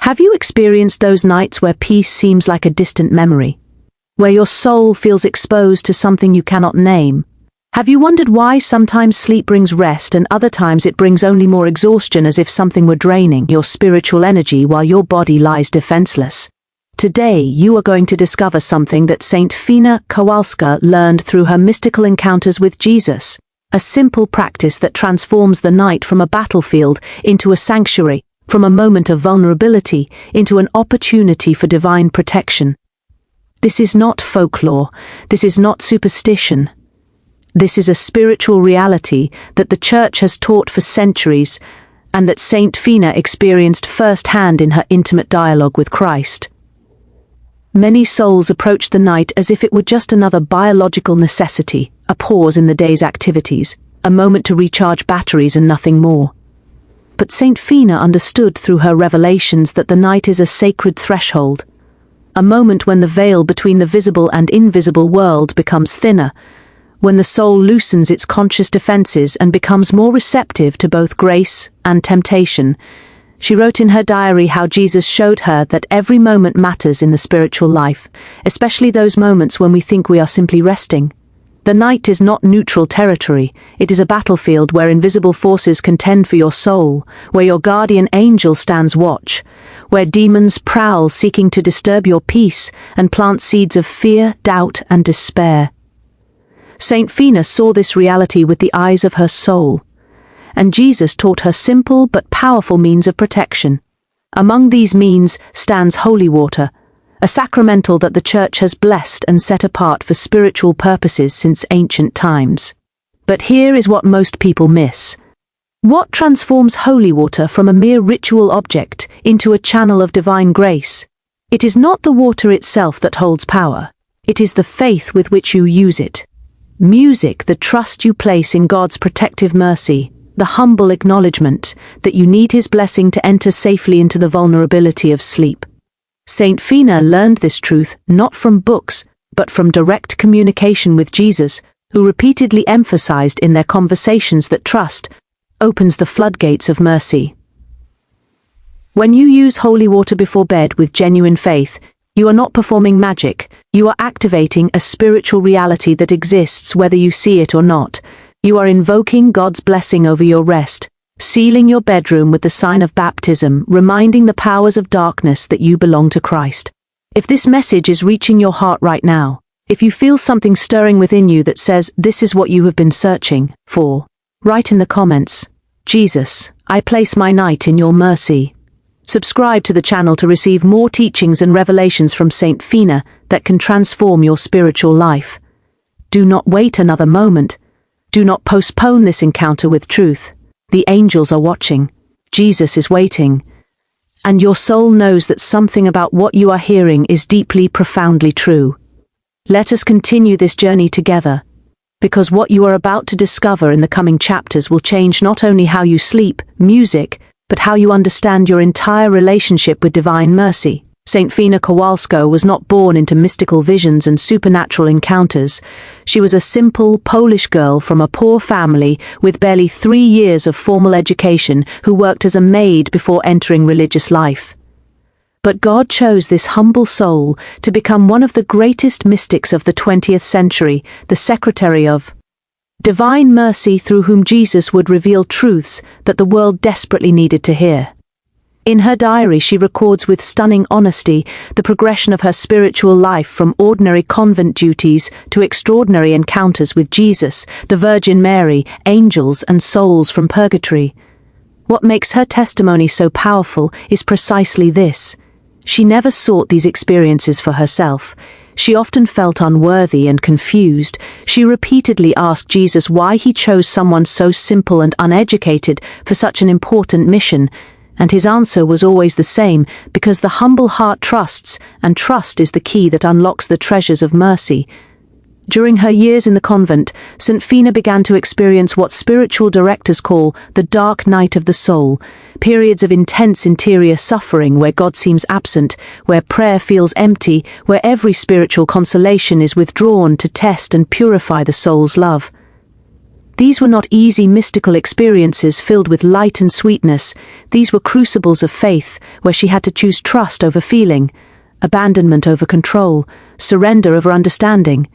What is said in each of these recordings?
Have you experienced those nights where peace seems like a distant memory? Where your soul feels exposed to something you cannot name? Have you wondered why sometimes sleep brings rest and other times it brings only more exhaustion, as if something were draining your spiritual energy while your body lies defenseless? Today you are going to discover something that Saint Faustina Kowalska learned through her mystical encounters with Jesus, a simple practice that transforms the night from a battlefield into a sanctuary, from a moment of vulnerability into an opportunity for divine protection. This is not folklore, this is not superstition. This is a spiritual reality that the Church has taught for centuries and that Saint Faustina experienced firsthand in her intimate dialogue with Christ. Many souls approach the night as if it were just another biological necessity, a pause in the day's activities, a moment to recharge batteries and nothing more. But Saint Faustina understood through her revelations that the night is a sacred threshold, a moment when the veil between the visible and invisible world becomes thinner, when the soul loosens its conscious defenses and becomes more receptive to both grace and temptation. She wrote in her diary how Jesus showed her that every moment matters in the spiritual life, especially those moments when we think we are simply resting. The night is not neutral territory, it is a battlefield where invisible forces contend for your soul, where your guardian angel stands watch, where demons prowl seeking to disturb your peace and plant seeds of fear, doubt, and despair. Saint Faustina saw this reality with the eyes of her soul, and Jesus taught her simple but powerful means of protection. Among these means stands holy water, a sacramental that the Church has blessed and set apart for spiritual purposes since ancient times. But here is what most people miss. What transforms holy water from a mere ritual object into a channel of divine grace? It is not the water itself that holds power. It is the faith with which you use it. Music, the trust you place in God's protective mercy, the humble acknowledgement that you need His blessing to enter safely into the vulnerability of sleep. Saint Faustina learned this truth not from books, but from direct communication with Jesus, who repeatedly emphasized in their conversations that trust opens the floodgates of mercy. When you use holy water before bed with genuine faith, you are not performing magic, you are activating a spiritual reality that exists whether you see it or not. You are invoking God's blessing over your rest, sealing your bedroom with the sign of baptism, reminding the powers of darkness that you belong to Christ. If this message is reaching your heart right now, if you feel something stirring within you that says this is what you have been searching for, write in the comments, "Jesus, I place my night in your mercy." Subscribe to the channel to receive more teachings and revelations from Saint Faustina that can transform your spiritual life. Do not wait another moment. Do not postpone this encounter with truth. The angels are watching. Jesus is waiting. And your soul knows that something about what you are hearing is deeply, profoundly true. Let us continue this journey together, because what you are about to discover in the coming chapters will change not only how you sleep, music, but how you understand your entire relationship with divine mercy. Saint Faustina Kowalska was not born into mystical visions and supernatural encounters. She was a simple Polish girl from a poor family with barely 3 years of formal education who worked as a maid before entering religious life. But God chose this humble soul to become one of the greatest mystics of the 20th century, the secretary of divine mercy, through whom Jesus would reveal truths that the world desperately needed to hear. In her diary, she records with stunning honesty the progression of her spiritual life from ordinary convent duties to extraordinary encounters with Jesus, the Virgin Mary, angels, and souls from purgatory. What makes her testimony so powerful is precisely this. She never sought these experiences for herself. She often felt unworthy and confused. She repeatedly asked Jesus why he chose someone so simple and uneducated for such an important mission, and his answer was always the same: because the humble heart trusts, and trust is the key that unlocks the treasures of mercy. During her years in the convent, Saint Faustina began to experience what spiritual directors call the dark night of the soul, periods of intense interior suffering where God seems absent, where prayer feels empty, where every spiritual consolation is withdrawn to test and purify the soul's love. These were not easy mystical experiences filled with light and sweetness. These were crucibles of faith, where she had to choose trust over feeling, abandonment over control, surrender over understanding.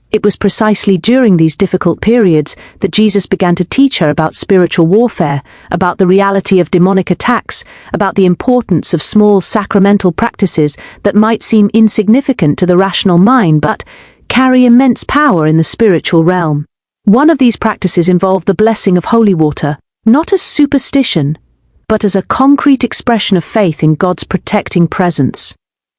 It was precisely during these difficult periods that Jesus began to teach her about spiritual warfare, about the reality of demonic attacks, about the importance of small sacramental practices that might seem insignificant to the rational mind but carry immense power in the spiritual realm. One of these practices involved the blessing of holy water, not as superstition, but as a concrete expression of faith in God's protecting presence.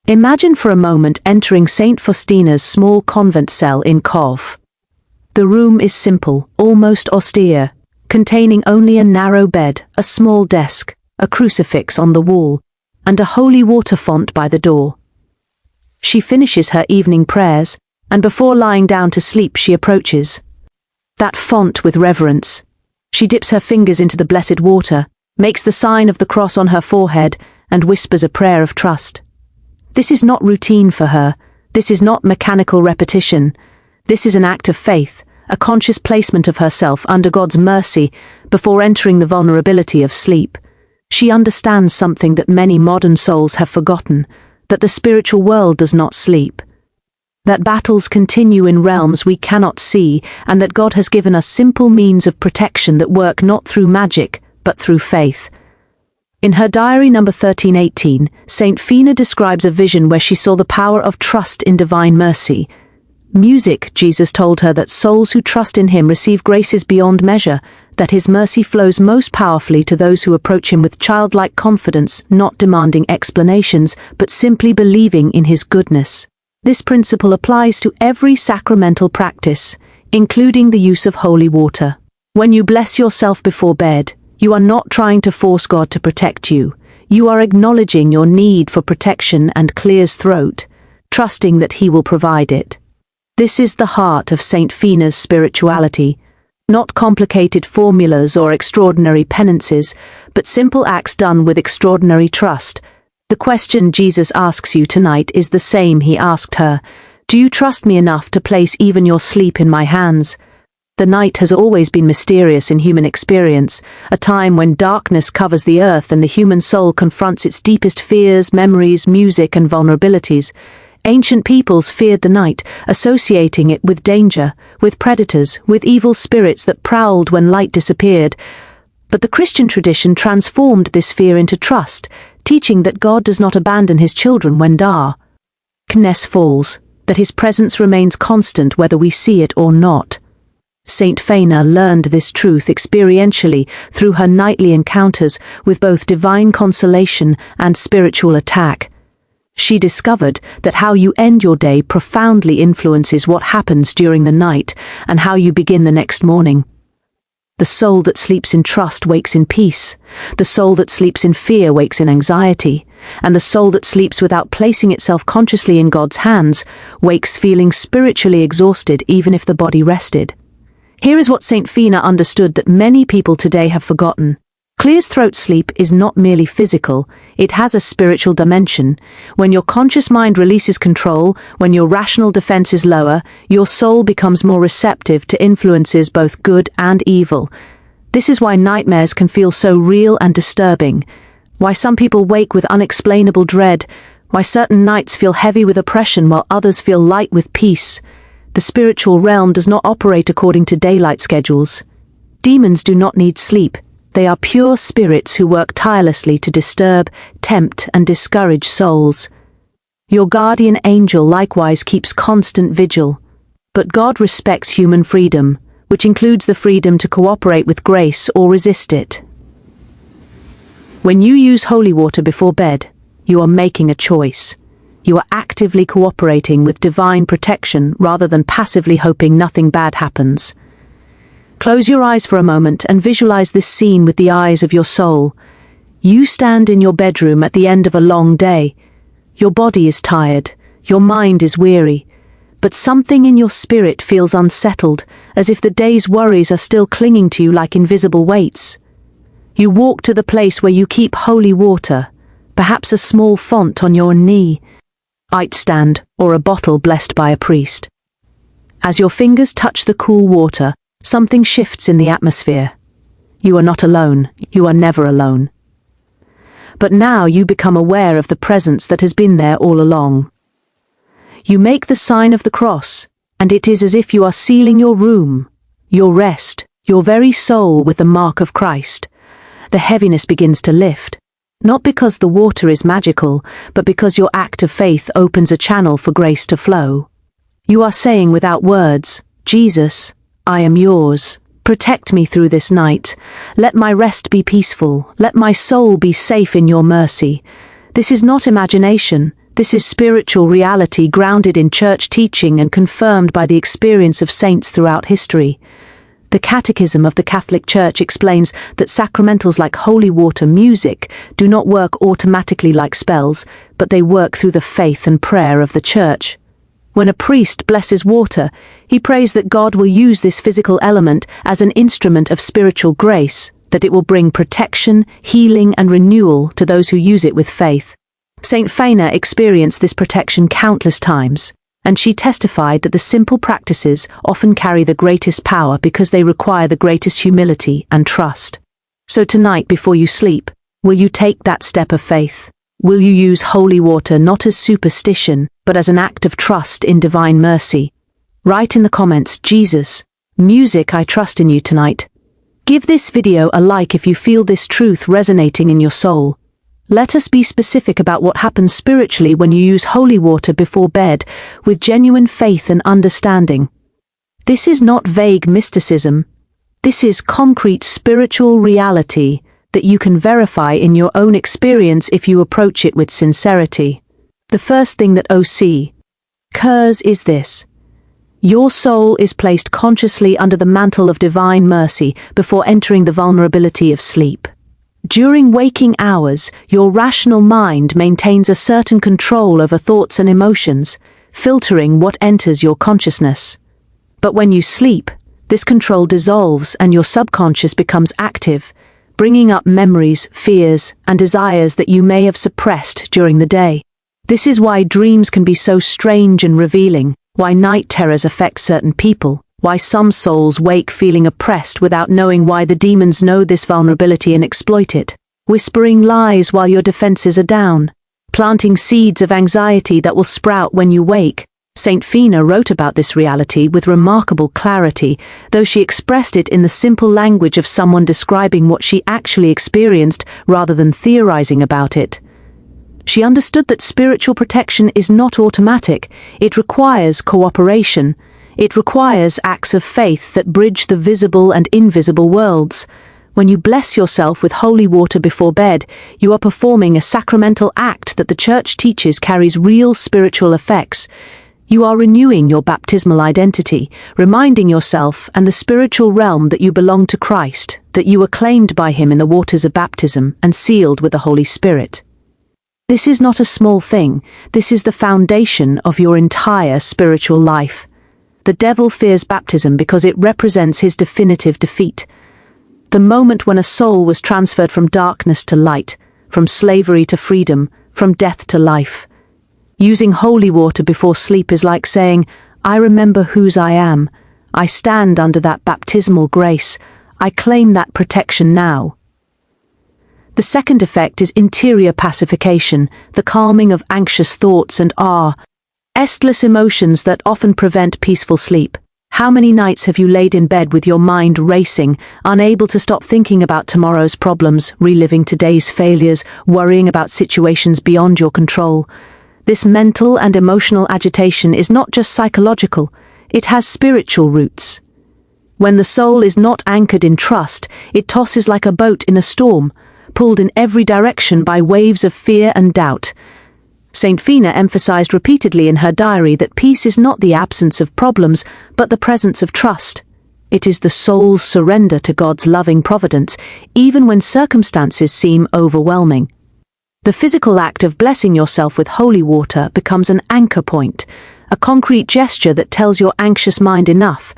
Imagine for a moment entering Saint Faustina's small convent cell in Cov. The room is simple, almost austere, containing only a narrow bed, a small desk, a crucifix on the wall, and a holy water font by the door. She finishes her evening prayers, and before lying down to sleep she approaches that font with reverence. She dips her fingers into the blessed water, makes the sign of the cross on her forehead, and whispers a prayer of trust. This is not routine for her. This is not mechanical repetition. This is an act of faith, a conscious placement of herself under God's mercy before entering the vulnerability of sleep. She understands something that many modern souls have forgotten, that the spiritual world does not sleep, that battles continue in realms we cannot see, and that God has given us simple means of protection that work not through magic, but through faith. In her diary number 1318, Saint Faustina describes a vision where she saw the power of trust in divine mercy. Music, Jesus told her that souls who trust in him receive graces beyond measure, that his mercy flows most powerfully to those who approach him with childlike confidence, not demanding explanations, but simply believing in his goodness. This principle applies to every sacramental practice, including the use of holy water. When you bless yourself before bed, you are not trying to force God to protect you. You are acknowledging your need for protection and clears throat, trusting that he will provide it. This is the heart of Saint Faustina's spirituality, not complicated formulas or extraordinary penances, but simple acts done with extraordinary trust. The question Jesus asks you tonight is the same he asked her. Do you trust me enough to place even your sleep in my hands? The night has always been mysterious in human experience, a time when darkness covers the earth and the human soul confronts its deepest fears, memories, music, and vulnerabilities. Ancient peoples feared the night, associating it with danger, with predators, with evil spirits that prowled when light disappeared. But the Christian tradition transformed this fear into trust, teaching that God does not abandon his children when darkness falls, that his presence remains constant whether we see it or not. Saint Faustina learned this truth experientially through her nightly encounters with both divine consolation and spiritual attack. She discovered that how you end your day profoundly influences what happens during the night and how you begin the next morning. The soul that sleeps in trust wakes in peace. The soul that sleeps in fear wakes in anxiety. And the soul that sleeps without placing itself consciously in God's hands wakes feeling spiritually exhausted even if the body rested. Here is what Saint Faustina understood that many people today have forgotten. Clear throat sleep is not merely physical, it has a spiritual dimension. When your conscious mind releases control, when your rational defense is lower, your soul becomes more receptive to influences both good and evil. This is why nightmares can feel so real and disturbing, why some people wake with unexplainable dread, why certain nights feel heavy with oppression while others feel light with peace. The spiritual realm does not operate according to daylight schedules. Demons do not need sleep. They are pure spirits who work tirelessly to disturb, tempt, and discourage souls. Your guardian angel likewise keeps constant vigil. But God respects human freedom, which includes the freedom to cooperate with grace or resist it. When you use holy water before bed, you are making a choice. You are actively cooperating with divine protection rather than passively hoping nothing bad happens. Close your eyes for a moment and visualize this scene with the eyes of your soul. You stand in your bedroom at the end of a long day. Your body is tired, your mind is weary, but something in your spirit feels unsettled, as if the day's worries are still clinging to you like invisible weights. You walk to the place where you keep holy water, perhaps a small font on your knee, stand, or a bottle blessed by a priest. As your fingers touch the cool water, Something shifts in the atmosphere. You are not alone. You are never alone. But now you become aware of the presence that has been there all along. You make the sign of the cross, and it is as if you are sealing your room, your rest, your very soul with the mark of Christ. The heaviness begins to lift, not because the water is magical, but because your act of faith opens a channel for grace to flow. You are saying without words, Jesus, I am yours. Protect me through this night. Let my rest be peaceful. Let my soul be safe in your mercy. This is not imagination. This is spiritual reality grounded in church teaching and confirmed by the experience of saints throughout history. The Catechism of the Catholic Church explains that sacramentals like holy water, music, do not work automatically like spells, but they work through the faith and prayer of the Church. When a priest blesses water, he prays that God will use this physical element as an instrument of spiritual grace, that it will bring protection, healing, and renewal to those who use it with faith. Saint Faustina experienced this protection countless times, and she testified that the simple practices often carry the greatest power because they require the greatest humility and trust. So tonight, before you sleep, will you take that step of faith? Will you use holy water not as superstition, but as an act of trust in divine mercy? Write in the comments, Jesus, music, I trust in you tonight. Give this video a like if you feel this truth resonating in your soul. Let us be specific about what happens spiritually when you use holy water before bed with genuine faith and understanding. This is not vague mysticism. This is concrete spiritual reality that you can verify in your own experience if you approach it with sincerity. The first thing that occurs is this. Your soul is placed consciously under the mantle of divine mercy before entering the vulnerability of sleep. During waking hours, your rational mind maintains a certain control over thoughts and emotions, filtering what enters your consciousness. But when you sleep, this control dissolves and your subconscious becomes active, bringing up memories, fears, and desires that you may have suppressed during the day. This is why dreams can be so strange and revealing, why night terrors affect certain people, why some souls wake feeling oppressed without knowing why the demons know this vulnerability and exploit it, whispering lies while your defenses are down, planting seeds of anxiety that will sprout when you wake. Saint Faustina wrote about this reality with remarkable clarity, though she expressed it in the simple language of someone describing what she actually experienced rather than theorizing about it. She understood that spiritual protection is not automatic. It requires cooperation. It requires acts of faith that bridge the visible and invisible worlds. When you bless yourself with holy water before bed, you are performing a sacramental act that the Church teaches carries real spiritual effects. You are renewing your baptismal identity, reminding yourself and the spiritual realm that you belong to Christ, that you were claimed by Him in the waters of baptism and sealed with the Holy Spirit. This is not a small thing. This is the foundation of your entire spiritual life. The devil fears baptism because it represents his definitive defeat. The moment when a soul was transferred from darkness to light, from slavery to freedom, from death to life. Using holy water before sleep is like saying, I remember whose I am. I stand under that baptismal grace. I claim that protection now. The second effect is interior pacification, the calming of anxious thoughts and restless emotions that often prevent peaceful sleep. How many nights have you laid in bed with your mind racing, unable to stop thinking about tomorrow's problems, reliving today's failures, worrying about situations beyond your control? This mental and emotional agitation is not just psychological, it has spiritual roots. When the soul is not anchored in trust, it tosses like a boat in a storm, pulled in every direction by waves of fear and doubt. Saint Faustina emphasized repeatedly in her diary that peace is not the absence of problems, but the presence of trust. It is the soul's surrender to God's loving providence, even when circumstances seem overwhelming. The physical act of blessing yourself with holy water becomes an anchor point, a concrete gesture that tells your anxious mind enough.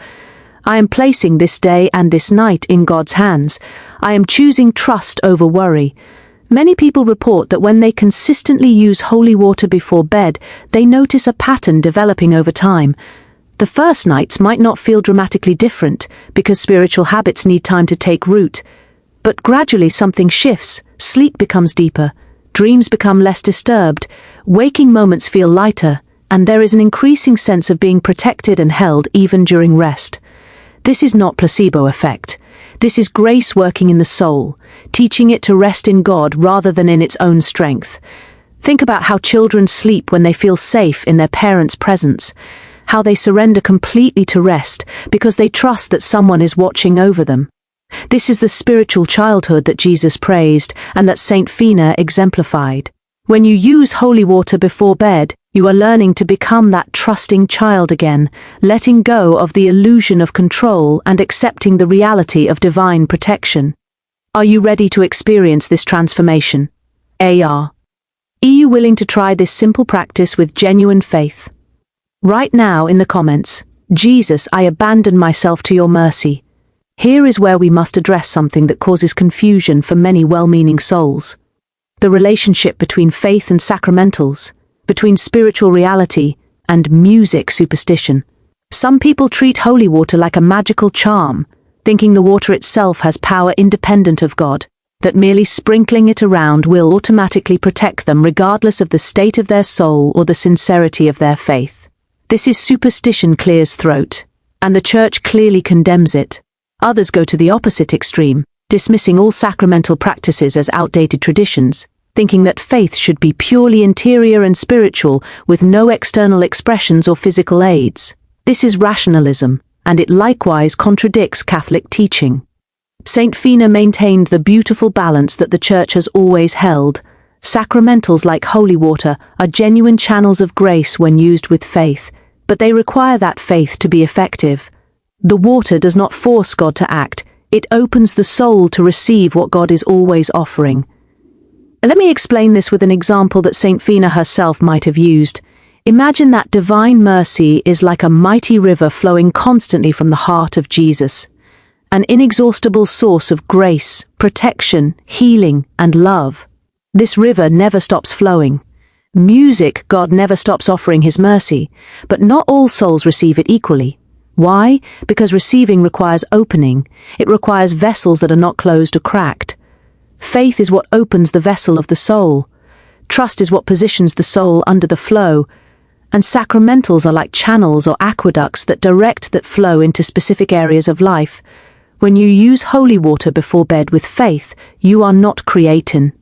I am placing this day and this night in God's hands. I am choosing trust over worry. Many people report that when they consistently use holy water before bed, they notice a pattern developing over time. The first nights might not feel dramatically different because spiritual habits need time to take root, but gradually something shifts, sleep becomes deeper, dreams become less disturbed, waking moments feel lighter, and there is an increasing sense of being protected and held even during rest. This is not placebo effect. This is grace working in the soul, teaching it to rest in God rather than in its own strength. Think about how children sleep when they feel safe in their parents' presence, how they surrender completely to rest because they trust that someone is watching over them. This is the spiritual childhood that Jesus praised and that Saint Faustina exemplified. When you use holy water before bed, you are learning to become that trusting child again, letting go of the illusion of control and accepting the reality of divine protection. Are you ready to experience this transformation? Are you willing to try this simple practice with genuine faith? Write now in the comments, Jesus, I abandon myself to your mercy. Here is where we must address something that causes confusion for many well-meaning souls. The relationship between faith and sacramentals, between spiritual reality and music superstition. Some people treat holy water like a magical charm, thinking the water itself has power independent of God, that merely sprinkling it around will automatically protect them regardless of the state of their soul or the sincerity of their faith. This is superstition clear's throat, and the Church clearly condemns it. Others go to the opposite extreme, dismissing all sacramental practices as outdated traditions, thinking that faith should be purely interior and spiritual with no external expressions or physical aids. This is rationalism, and it likewise contradicts Catholic teaching. Saint Faustina maintained the beautiful balance that the Church has always held. Sacramentals like holy water are genuine channels of grace when used with faith, but they require that faith to be effective. The water does not force God to act, it opens the soul to receive what God is always offering. Let me explain this with an example that Saint Faustina herself might have used. Imagine that divine mercy is like a mighty river flowing constantly from the heart of Jesus, an inexhaustible source of grace, protection, healing, and love. This river never stops flowing. Music, God never stops offering his mercy, but not all souls receive it equally. Why? Because receiving requires opening. It requires vessels that are not closed or cracked. Faith is what opens the vessel of the soul. Trust is what positions the soul under the flow. And sacramentals are like channels or aqueducts that direct that flow into specific areas of life. When you use holy water before bed with faith, you are not creating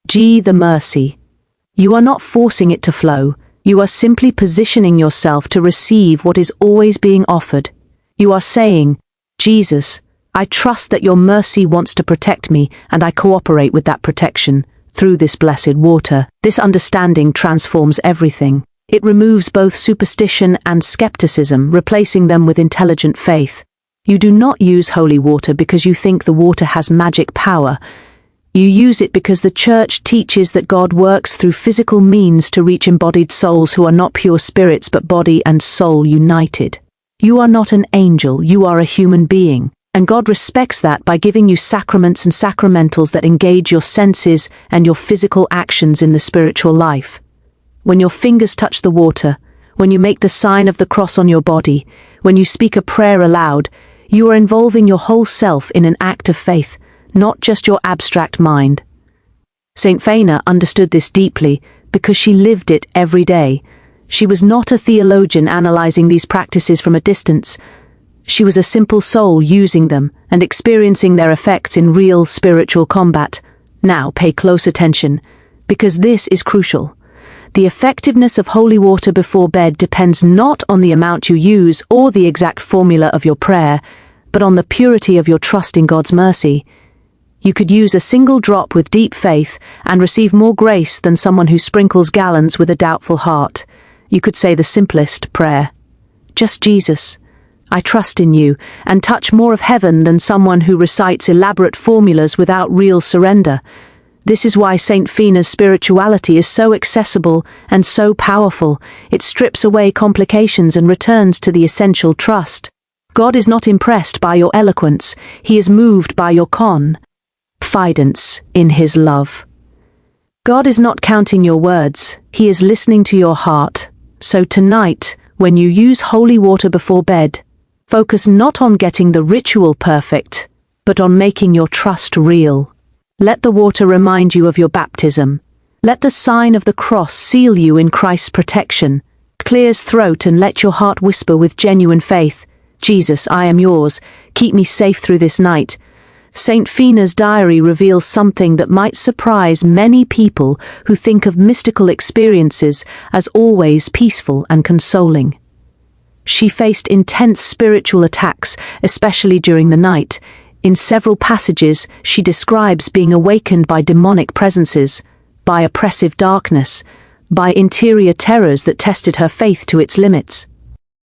the mercy. You are not forcing it to flow. You are simply positioning yourself to receive what is always being offered. You are saying, Jesus, I trust that your mercy wants to protect me, and I cooperate with that protection through this blessed water. This understanding transforms everything. It removes both superstition and skepticism, replacing them with intelligent faith. You do not use holy water because you think the water has magic power. You use it because the Church teaches that God works through physical means to reach embodied souls who are not pure spirits but body and soul united. You are not an angel, you are a human being. And God respects that by giving you sacraments and sacramentals that engage your senses and your physical actions in the spiritual life. When your fingers touch the water, when you make the sign of the cross on your body, when you speak a prayer aloud, you are involving your whole self in an act of faith, not just your abstract mind. Saint Faustina understood this deeply because she lived it every day. She was not a theologian analyzing these practices from a distance. She was a simple soul using them and experiencing their effects in real spiritual combat. Now pay close attention, because this is crucial. The effectiveness of holy water before bed depends not on the amount you use or the exact formula of your prayer, but on the purity of your trust in God's mercy. You could use a single drop with deep faith and receive more grace than someone who sprinkles gallons with a doubtful heart. You could say the simplest prayer, just Jesus, I trust in you, and touch more of heaven than someone who recites elaborate formulas without real surrender. This is why Saint Faustina's spirituality is so accessible and so powerful. It strips away complications and returns to the essential trust. God is not impressed by your eloquence, he is moved by your confidence in his love. God is not counting your words, he is listening to your heart. So tonight, When you use holy water before bed, focus not on getting the ritual perfect, but on making your trust real. Let the water remind you of your baptism. Let the sign of the cross seal you in Christ's protection. Clear his throat and let your heart whisper with genuine faith, Jesus, I am yours. Keep me safe through this night. Saint Fina's diary reveals something that might surprise many people who think of mystical experiences as always peaceful and consoling. She faced intense spiritual attacks, especially during the night. In several passages, she describes being awakened by demonic presences, by oppressive darkness, by interior terrors that tested her faith to its limits.